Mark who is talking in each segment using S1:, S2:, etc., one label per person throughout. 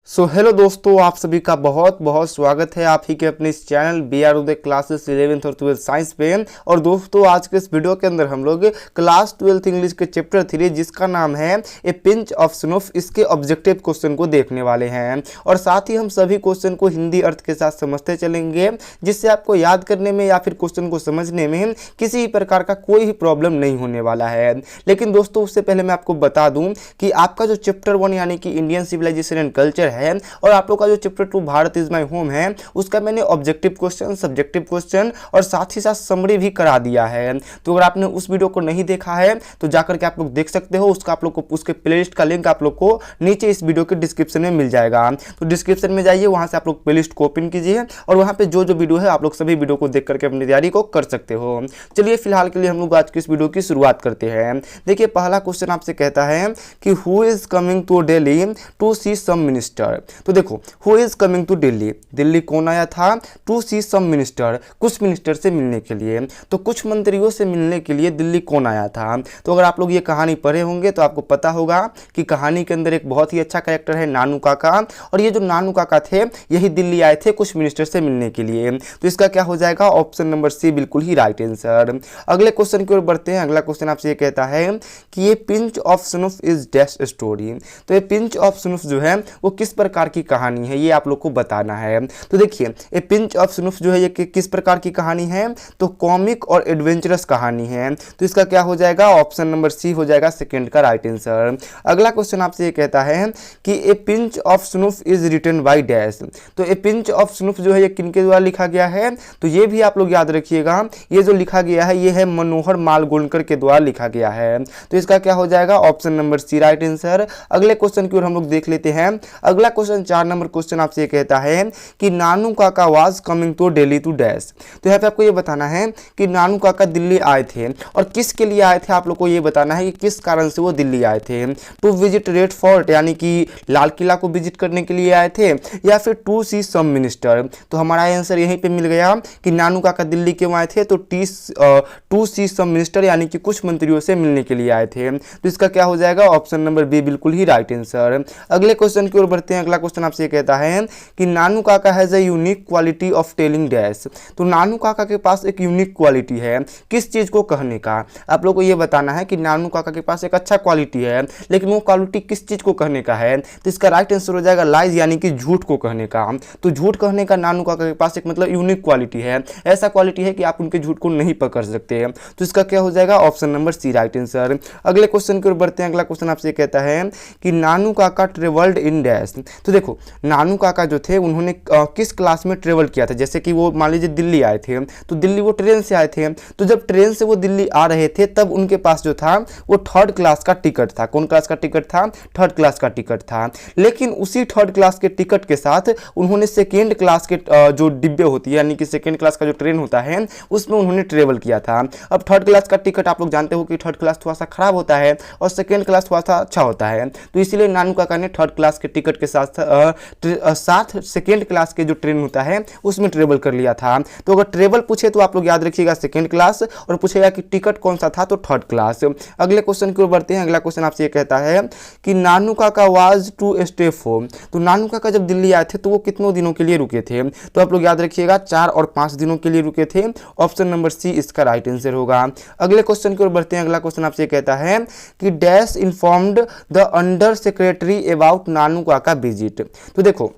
S1: Hello दोस्तों, आप सभी का बहुत बहुत स्वागत है आप ही के अपने इस channel B R Uday classes 11th और 12th साइंस पे। और दोस्तों, आज के इस वीडियो के अंदर हम लोग क्लास 12th इंग्लिश के चैप्टर 3 जिसका नाम है ए पिंच ऑफ स्नूफ, इसके ऑब्जेक्टिव क्वेश्चन को देखने वाले हैं। और साथ ही हम सभी क्वेश्चन को हिंदी अर्थ के साथ समझते चलेंगे, जिससे आपको याद करने में या फिर क्वेश्चन को समझने में किसी प्रकार का कोई भी प्रॉब्लम नहीं होने वाला है। लेकिन दोस्तों, उससे पहले मैं आपको बता दूं कि आपका जो चैप्टर 1 यानी कि इंडियन सिविलाइजेशन एंड कल्चर है और आप लोग का जो chapter 2 Bharat is my home है, उसका मैंने ऑब्जेक्टिव क्वेश्चन, सब्जेक्टिव क्वेश्चन और साथ ही साथ समरी भी करा दिया है। तो अगर आपने उस वीडियो को नहीं देखा है तो जाकर के आप लोग देख सकते हो। उसका आप लोग को उसके प्लेलिस्ट का लिंक आप लोग को नीचे इस वीडियो के डिस्क्रिप्शन में मिल जाएगा। तो डिस्क्रिप्शन में जाइए, वहां से आप लोग प्लेलिस्ट को ओपन कीजिए और वहां पे जो जो वीडियो है आप लोग सभी वीडियो को देख करके अपनी तैयारी को कर सकते हो। चलिए फिलहाल के लिए हम लोग आज की इस वीडियो की शुरुआत करते हैं। देखिए, पहला क्वेश्चन आपसे कहता है कि who is coming to Delhi to see some minister. तो देखो, who is coming to Delhi, Delhi कौन आया था? टू सी सम मिनिस्टर, कुछ मिनिस्टर से मिलने के लिए। तो कुछ मंत्रियों से मिलने के लिए दिल्ली कौन आया था? तो अगर आप लोग ये कहानी पढ़े होंगे तो आपको पता होगा कि कहानी के अंदर एक बहुत ही अच्छा कैरेक्टर है नानू काका, और ये जो नानू काका थे यही दिल्ली आए थे कुछ मिनिस्टर से मिलने के लिए। तो इसका क्या हो जाएगा? ऑप्शन नंबर सी बिल्कुल ही राइट आंसर। अगले क्वेश्चन की ओर बढ़ते हैं। अगला क्वेश्चन आपसे ये कहता है कि ये pinch of snuff is dash story. तो ये पिंच ऑफ स्नूफ जो है वो किस प्रकार की कहानी है, ये आप लोग को बताना है। तो देखिए, ये पिंच ऑफ स्नूफ जो है ये किस प्रकार की कहानी है? तो कॉमिक और एडवेंचरस कहानी है। तो इसका क्या हो जाएगा? ऑप्शन नंबर सी हो जाएगा सेकंड का राइट आंसर। अगला क्वेश्चन आपसे ये कहता है कि a pinch of snuff is written by dash. तो ए पिंच ऑफ स्नूफ जो है ये किनके द्वारा लिखा गया है? तो ये भी आप लोग याद रखिएगा, ये जो लिखा गया है ये है मनोहर मालगुणकर के द्वारा लिखा गया है। तो इसका क्या हो जाएगा? Option number C right answer. अगले क्वेश्चन की ओर हम लोग देख लेते हैं। अगला क्वेश्चन 4 नंबर क्वेश्चन आपसे कहता है कि Nanu Kaka was coming to Delhi to dash. तो यहाँ पे आपको ये बताना है कि नानू काका दिल्ली आए थे और किसके लिए आए थे, आप लोग को ये बताना है कि किस कारण से वो दिल्ली आए थे। टू विजिट रेड फोर्ट यानी कि लाल किला को विजिट करने के लिए आए थे, या फिर टू सी सम मिनिस्टर। तो हमारा आंसर यहीं पे मिल गया कि नानू काका दिल्ली क्यों आए थे? तो टू सी सम मिनिस्टर यानी कि कुछ मंत्रियों से मिलने के लिए आए थे। तो इसका क्या हो जाएगा? ऑप्शन नंबर बी बिल्कुल ही राइट आंसर। अगले क्वेश्चन की ओर बढ़ते हैं। अगला क्वेश्चन आपसे कहता है कि नानू काका has a unique quality of telling dash. तो नानू काका के पास एक यूनिक क्वालिटी है, किस चीज को कहने का? आप लोग को ये बताना है कि नानू काका के पास एक अच्छा क्वालिटी है, लेकिन वो क्वालिटी किस चीज को कहने का है? तो इसका राइट आंसर हो जाएगा लाइज यानी कि झूठ को कहने का। तो झूठ कहने का नानू काका के पास एक मतलब यूनिक क्वालिटी है, ऐसा क्वालिटी है कि आप उनके झूठ को नहीं पकड़ सकते। तो इसका क्या हो जाएगा? Option number C right answer. अगले क्वेश्चन की ओर बढ़ते हैं। अगला क्वेश्चन आपसे कहता है कि नानू काका ट्रेवल्ड इन डैश। तो देखो, नानू काका जो थे उन्होंने किस क्लास में ट्रेवल किया था? जैसे कि वो मान लीजिए दिल्ली आए थे, तो दिल्ली वो ट्रेन से आए थे। तो जब ट्रेन से वो दिल्ली आ रहे थे तब उनके पास जो था वो थर्ड क्लास का टिकट था। कौन क्लास का टिकट था? थर्ड क्लास का टिकट था। लेकिन उसी थर्ड क्लास के टिकट के साथ उन्होंने सेकेंड क्लास के जो डिब्बे होती है यानी कि सेकेंड क्लास का जो ट्रेन होता है उसमें उन्होंने ट्रेवल किया था। अब थर्ड क्लास का टिकट आप लोग जानते हो कि थर्ड क्लास थोड़ा सा खराब होता है और सेकेंड क्लास थोड़ा सा अच्छा होता है। तो इसीलिए नानू काका ने थर्ड क्लास के टिकट के साथ सेकेंड क्लास के जो ट्रेन होता है उसमें ट्रेवल कर लिया था। तो अगर ट्रेवल पूछे तो आप लोग याद रखिएगा सेकेंड क्लास, और पूछेगा कि टिकट कौन सा था तो थर्ड क्लास। अगले क्वेश्चन की ओर बढ़ते हैं। अगला क्वेश्चन आपसे ये कहता है कि Nanu Kaka was to stay home. तो नानू काका जब दिल्ली आए थे तो वो कितनों दिनों के लिए रुके थे? तो आप लोग याद रखिएगा 4 और 5 दिनों के लिए रुके थे। ऑप्शन नंबर सी इसका राइट आंसर होगा। अगले क्वेश्चन की ओर बढ़ते हैं। अगला क्वेश्चन आपसे कहता है कि dash informed the under secretary about Nanu Kaka visit. तो देखो,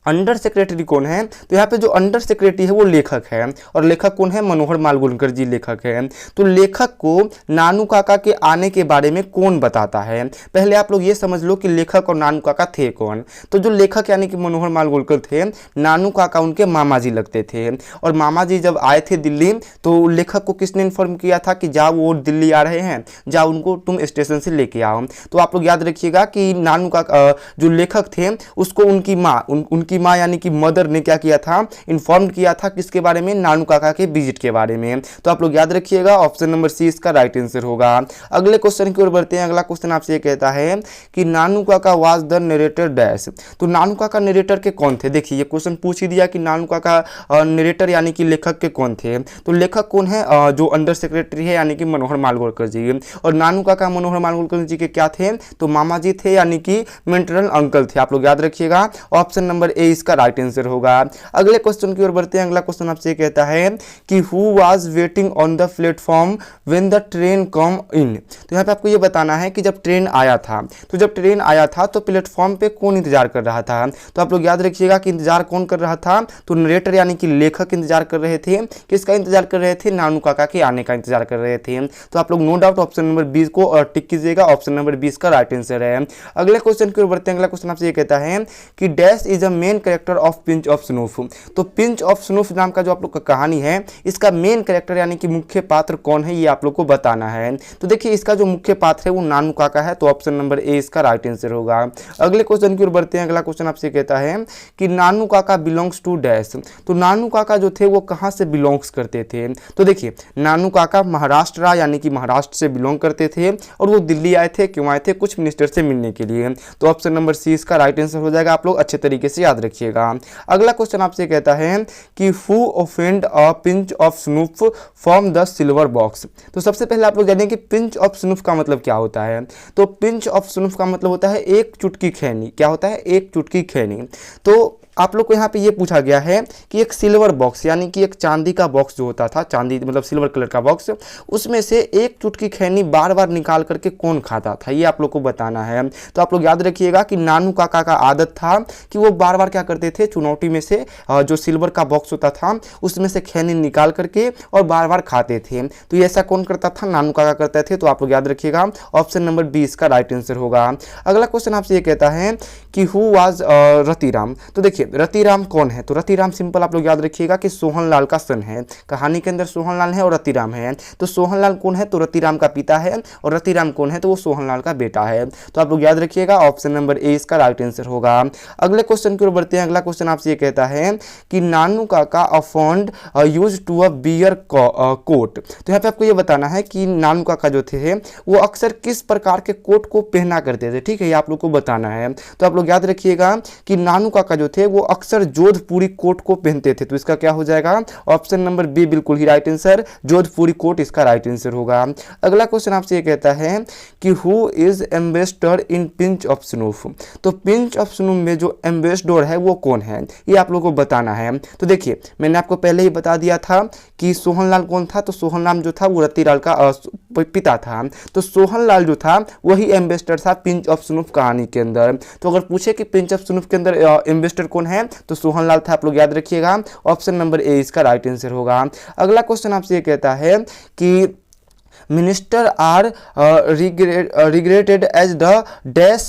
S1: अंडर सेक्रेटरी कौन है? तो यहाँ पे जो अंडर सेक्रेटरी है वो लेखक है, और लेखक कौन है? मनोहर मालगुणकर जी लेखक है। तो लेखक को नानू काका के आने के बारे में कौन बताता है? पहले आप लोग ये समझ लो कि लेखक और नानू काका थे कौन। तो जो लेखक यानी कि मनोहर मालगुणकर थे, नानू काका उनके मामा जी लगते थे, और मामा जी जब आए थे दिल्ली तो लेखक को किसने इन्फॉर्म किया था कि जाओ वो दिल्ली आ रहे हैं, जाओ उनको तुम स्टेशन से लेके आओ। तो आप लोग याद रखिएगा कि नानू काका जो लेखक थे उसको उनकी माँ उनकी माँ यानी कि मदर ने क्या किया था, इन्फॉर्म किया था किसके बारे में, नानू काका के विजिट के बारे में। तो आप लोग याद रखिएगा ऑप्शन नंबर सी इसका राइट आंसर होगा। अगले क्वेश्चन की ओर बढ़ते हैं। अगला क्वेश्चन आपसे ये कहता है कि Nanu Kaka was the narrator dash. तो नानू काका नरेटर के कौन थे। देखिए ये क्वेश्चन पूछ ही दिया कि नानू काका नरेटर यानी कि लेखक के कौन थे। तो लेखक कौन है, जो अंडर सेक्रेटरी है यानी कि मनोहर मालगोलकर जी। और नानू काका मनोहर मालगोलकर जी के क्या थे, तो मामा जी थे यानी कि मेंटरल अंकल थे। आप लोग याद रखिएगा ऑप्शन नंबर ए इसका राइट आंसर होगा। अगले क्वेश्चन की ओर बढ़ते हैं। अगला क्वेश्चन आपसे कहता है कि who was waiting on the platform when the train come in. तो यहाँ पे आपको ये बताना है कि जब ट्रेन आया था, तो जब ट्रेन आया था तो प्लेटफॉर्म पे कौन इंतजार कर रहा था। तो आप लोग याद रखिएगा कि इंतजार कौन कर रहा था, तो नरेटर यानी कि लेखक इंतजार कर रहे थे। किसका इंतजार कर रहे थे, नानू काका के आने का इंतजार कर रहे थे। तो आप लोग नो डाउट ऑप्शन नंबर 20 को टिक कीजिएगा, ऑप्शन नंबर 20 का राइट आंसर है। अगले क्वेश्चन की ओर बढ़ते हैं। अगला क्वेश्चन आपसे ये कहता है कि dash is a main character of pinch of snuff. तो पिंच ऑफ स्नूफ नाम का जो आप लोग का कहानी है, इसका मेन कैरेक्टर यानी कि मुख्य पात्र कौन है, ये आप लोग को बताना है। तो देखिए इसका जो मुख्य पात्र है वो नानू काका है, तो ऑप्शन नंबर ए इसका राइट आंसर होगा। अगले क्वेश्चन की ओर बढ़ते हैं। अगला क्वेश्चन आपसे कहता है कि नानू काका बिलोंग्स टू डैश। तो नानू काका जो थे वो कहाँ से बिलोंग्स करते थे। तो देखिए नानू काका महाराष्ट्र यानी कि महाराष्ट्र से बिलोंग करते थे और वो दिल्ली आए थे, क्यों आए थे, कुछ मिनिस्टर से मिलने के लिए। तो ऑप्शन नंबर सी इसका राइट आंसर हो जाएगा। आप लोग अच्छे तरीके से याद रखिएगा। अगला क्वेश्चन आपसे कहता है कि who offend a pinch of snuff from the silver box. तो सबसे पहले आप लोग जानें कि पिंच ऑफ स्नूफ का मतलब क्या होता है। तो पिंच ऑफ स्नूफ का मतलब होता है एक चुटकी खैनी। क्या होता है, एक चुटकी खैनी। तो आप लोग को यहाँ पे ये पूछा गया है कि एक सिल्वर बॉक्स यानी कि एक चांदी का बॉक्स जो होता था, चांदी मतलब सिल्वर कलर का बॉक्स, उसमें से एक चुटकी खैनी बार बार निकाल करके कौन खाता था, ये आप लोग को बताना है। तो आप लोग याद रखिएगा कि नानू काका का आदत था कि वो बार बार क्या करते थे, चुनौती में से जो सिल्वर का बॉक्स होता था उसमें से खैनी निकाल करके और बार बार खाते थे। तो ये ऐसा कौन करता था, नानू काका करते थे। तो आप लोग याद रखिएगा ऑप्शन नंबर 20 का राइट आंसर होगा। अगला क्वेश्चन आपसे ये कहता है कि हु वाज रतिराम। तो देखिए रतिराम कौन है, तो रतिराम सिंपल आप लोग याद रखिएगा कि सोहनलाल का सन है। कहानी के अंदर सोहनलाल है और रतिराम है। तो सोहनलाल कौन है, तो रतिराम का पिता है, और रतिराम कौन है, तो वो सोहनलाल का बेटा है। तो आप लोग याद रखिएगा ऑप्शन नंबर ए इसका राइट आंसर होगा। अगले क्वेश्चन की ओर बढ़ते हैं। अगला क्वेश्चन आपसे ये कहता है कि Nanu Kaka a fond use to a bear coat. तो यहाँ पे आपको ये बताना है कि नानू काका जो थे वो अक्सर किस प्रकार के कोट को पहना करते थे। ठीक है, ये आप लोग को बताना है। तो आप लोग याद रखिएगा कि नानू काका जो थे वो अक्सर जोधपुरी कोट को पहनते थे। तो इसका क्या हो जाएगा, ऑप्शन नंबर बी बिल्कुल ही राइट आंसर, जोधपुरी कोट इसका राइट आंसर होगा। अगला क्वेश्चन आपसे ये कहता है कि who is ambassador in pinch of snuff. तो पिंच ऑफ स्नूफ में जो एम्बेसडर है वो कौन है, ये आप लोगों को बताना है। तो देखिए मैंने आपको पहले ही बता दिया था कि सोहनलाल कौन था, तो सोहनलाल जो था वो रतिलाल का पिता था। तो सोहनलाल जो था वही एम्बेसडर था पिंच ऑफ स्नूफ कहानी के अंदर। तो अगर पूछे कि पिंच ऑफ स्नूफ के अंदर एम्बेसडर कौन है, तो सोहनलाल था। आप लोग याद रखिएगा ऑप्शन नंबर ए इसका राइट आंसर होगा। अगला क्वेश्चन आपसे ये कहता है कि minister are regretted as the dash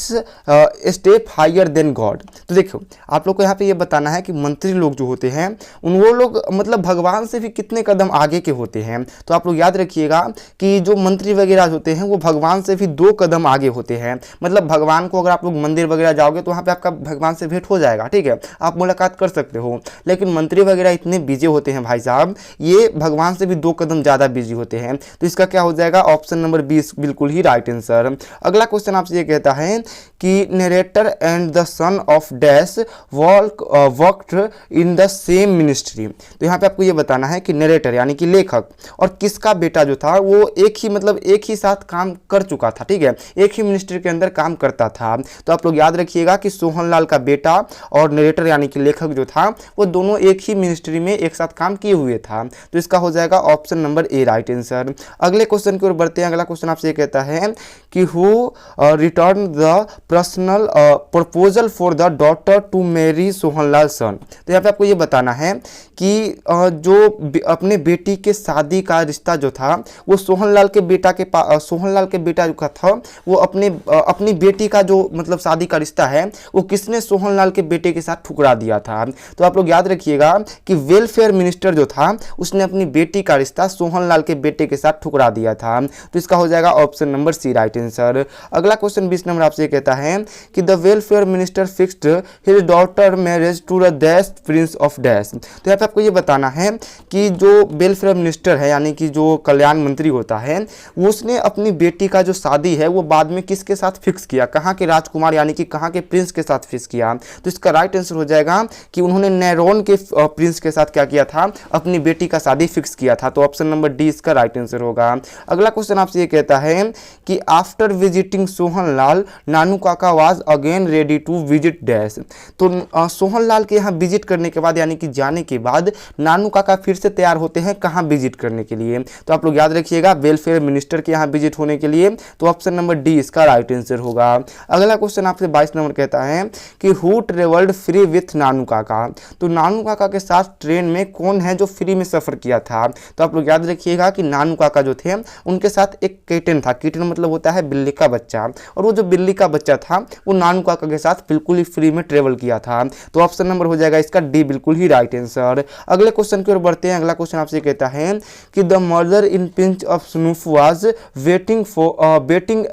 S1: step higher than God. तो देखो आप लोग को यहाँ पे ये बताना है कि मंत्री लोग जो होते हैं वो लोग मतलब भगवान से भी कितने कदम आगे के होते हैं। तो आप लोग याद रखिएगा कि जो मंत्री वगैरह होते हैं वो भगवान से भी 2 कदम आगे होते हैं। मतलब भगवान को अगर आप लोग मंदिर वगैरह जाओगे तो वहाँ पे आपका भगवान से भेंट हो जाएगा, ठीक है, आप मुलाकात कर सकते हो। लेकिन मंत्री वगैरह इतने बिजी होते हैं भाई साहब, ये भगवान से भी 2 कदम ज़्यादा बिजी होते हैं। तो इसका क्या हो जाएगा, ऑप्शन नंबर 20 बिल्कुल ही राइट आंसर। अगला क्वेश्चन आपसे ये कहता है कि narrator and the son of dash worked in the same ministry. तो यहाँ पे आपको ये बताना है कि नरेटर यानी कि लेखक और किसका बेटा जो था वो एक ही साथ काम कर चुका था, ठीक है, एक ही मिनिस्ट्री के अंदर काम करता था। तो आप लोग याद रखिएगा कि सोहनलाल का बेटा और नरेटर यानी कि लेखक जो था वो दोनों एक ही मिनिस्ट्री में एक साथ काम किए हुए था। तो इसका हो जाएगा option number A right answer. अगले क्वेश्चन की ओर बढ़ते हैं। अगला क्वेश्चन आपसे ये कहता है कि who return the personal proposal for the daughter to marry Sohanlal son. तो यहाँ पे आपको ये बताना है कि जो अपने बेटी के शादी का रिश्ता जो था वो सोहनलाल के बेटा जो था वो अपनी बेटी का जो मतलब शादी का रिश्ता है वो किसने सोहनलाल के बेटे के साथ ठुकरा दिया था। तो आप लोग याद रखिएगा कि वेलफेयर मिनिस्टर जो था उसने अपनी बेटी का रिश्ता सोहनलाल के बेटे के साथ ठुकरा दिया था। तो इसका हो जाएगा option number C right answer. अगला क्वेश्चन 20 नंबर आपसे कहता है कि the welfare minister fixed his daughter marriage to the dash prince of dash. तो यहाँ पे आपको ये बताना है कि जो वेलफेयर मिनिस्टर है यानी कि जो कल्याण मंत्री होता है उसने अपनी बेटी का जो शादी है वो बाद में किसके साथ फिक्स किया, कहाँ के राजकुमार यानी कि कहाँ के प्रिंस के साथ फिक्स किया। तो इसका राइट आंसर हो जाएगा कि उन्होंने नेरोन के प्रिंस के साथ क्या किया था, अपनी बेटी का शादी फिक्स किया था। तो ऑप्शन नंबर डी इसका राइट आंसर होगा। अगला क्वेश्चन आपसे ये कहता है कि after visiting Sohanlal Nanu Kaka was again ready to visit dash. तो सोहनलाल के यहाँ विजिट करने के बाद यानी कि जाने के बाद नानू काका फिर से तैयार होते हैं कहाँ विजिट करने के लिए। तो आप लोग याद रखिएगा वेलफेयर मिनिस्टर के यहाँ विजिट होने के लिए। तो ऑप्शन नंबर डी इसका राइट आंसर होगा। अगला क्वेश्चन आपसे 22 नंबर कहता है कि हु ट्रेवल्ड फ्री विथ नानू काका। तो नानू काका के साथ ट्रेन में कौन है जो फ्री में सफर किया था। तो आप लोग याद रखिएगा कि नानू काका जो थे उनके साथ एक किटन था, किटन मतलब होता है बिल्ली का बच्चा, और वो जो बिल्ली का बच्चा था वो नानू काका के साथ बिल्कुल ही फ्री में ट्रेवल किया था। तो ऑप्शन नंबर हो जाएगा इसका डी बिल्कुल ही राइट आंसर। अगले क्वेश्चन की ओर बढ़ते हैं। अगला क्वेश्चन आपसे कहता है कि the mother in pinch of snuff was waiting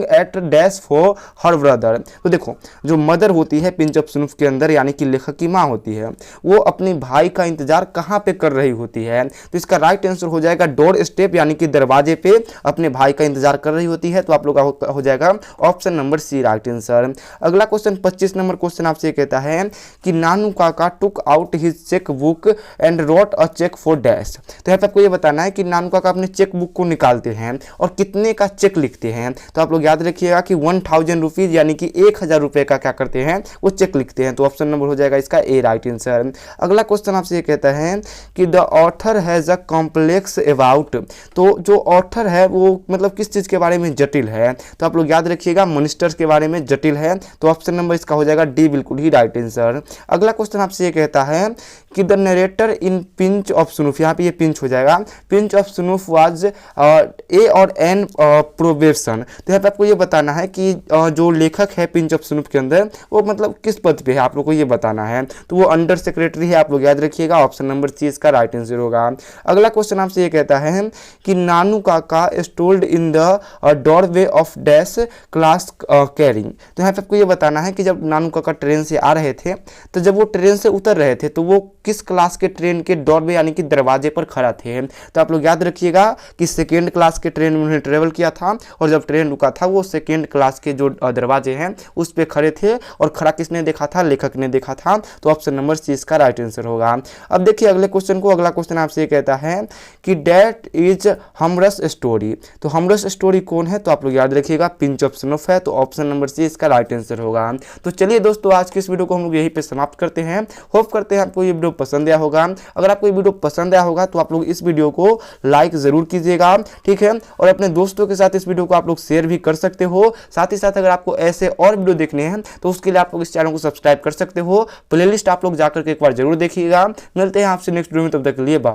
S1: at dash for her brother. तो देखो जो मदर होती है पिंच ऑफ स्नूफ के अंदर यानी कि लेखक की माँ होती है वो अपने भाई का इंतजार कहाँ पे कर रही होती है। तो इसका राइट आंसर हो जाएगा डोर स्टेप यानी कि दरवाजे पे अपने भाई का इंतजार कर रही होती है। तो आप लोग का हो जाएगा option number C right answer. अगला क्वेश्चन 25 नंबर क्वेश्चन आपसे कहता है कि Nanu Kaka took out his cheque book and wrote a cheque for dash. तो यहाँ पे आपको ये बताना है कि नानू काका अपने चेक बुक को निकालते हैं और कितने का चेक लिखते हैं। तो आप लोग याद रखिएगा कि 1000 रुपीज यानी कि 1000 रुपये का क्या करते हैं वो चेक लिखते हैं। तो ऑप्शन नंबर हो जाएगा इसका ए राइट आंसर। अगला क्वेश्चन आपसे ये कहता है कि the author has a complex about. तो जो ऑथर है वो मतलब किस चीज़ के बारे में जटिल है। तो आप लोग याद रखिएगा मिनिस्टर्स के बारे में जटिल है। तो ऑप्शन नंबर इसका हो जाएगा डी बिल्कुल ही राइट आंसर। अगला क्वेश्चन आपसे ये कहता है कि the narrator in pinch of snuff, यहाँ पे ये पिंच हो जाएगा, pinch of snuff was a और एन प्रोबेशन। तो यहाँ पे आपको ये बताना है कि जो लेखक है पिंच ऑफ स्नूफ के अंदर वो मतलब किस पद पे है आप लोग को ये बताना है। तो वो अंडर सेक्रेटरी है, आप लोग याद रखिएगा ऑप्शन नंबर सी इसका राइट आंसर होगा। अगला क्वेश्चन आपसे ये कहता है कि Nanu Kaka stalled in the doorway of dash class carrying. तो यहाँ पे आपको ये बताना है कि जब नानू काका ट्रेन से आ रहे थे तो जब वो ट्रेन से उतर रहे थे तो वो किस क्लास के ट्रेन के डोरवे यानी कि दरवाजे पर खड़ा थे। तो आप लोग याद रखिएगा कि सेकेंड क्लास के ट्रेन में उन्होंने ट्रेवल किया था और जब ट्रेन रुका था वो सेकेंड क्लास के जो दरवाजे हैं उस पर खड़े थे और खड़ा किसने देखा था, लेखक ने देखा था। तो ऑप्शन नंबर सी इसका राइट आंसर होगा। अब देखिए अगले क्वेश्चन को। अगला क्वेश्चन आपसे कहता है कि डेट इज हमरस स्टोरी। तो हमरस स्टोरी कौन है। तो आप लोग याद रखिएगा पिंच ऑफ स्नूफ है। तो ऑप्शन नंबर सी इसका राइट आंसर होगा। तो चलिए दोस्तों आज के इस वीडियो को हम लोग यहीं पे समाप्त करते हैं। होप करते हैं आपको ये वीडियो पसंद आया होगा। अगर आपको ये वीडियो पसंद आया होगा तो आप लोग इस वीडियो को लाइक जरूर कीजिएगा, ठीक है, और अपने दोस्तों के साथ इस वीडियो को आप लोग शेयर भी कर सकते हो। साथ ही साथ अगर आपको ऐसे और वीडियो देखने हैं तो उसके लिए आप लोग इस चैनल को सब्सक्राइब कर सकते हो। प्लेलिस्ट आप लोग जाकर के एक बार जरूर देखिएगा। मिलते हैं आपसे नेक्स्ट वीडियो में, तब तक के लिए बाय।